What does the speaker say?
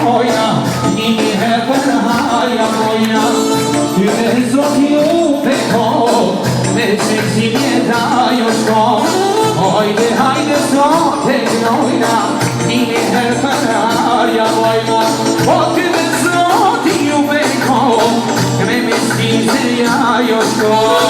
mojna, një herë për haja mojna. Ty me zot ju beko, me që si mjeta jo shko. Hajde, hajde zot e gnojna, një herë për haja mojna. O ty me zot ju beko, me miskin se ja jo shko.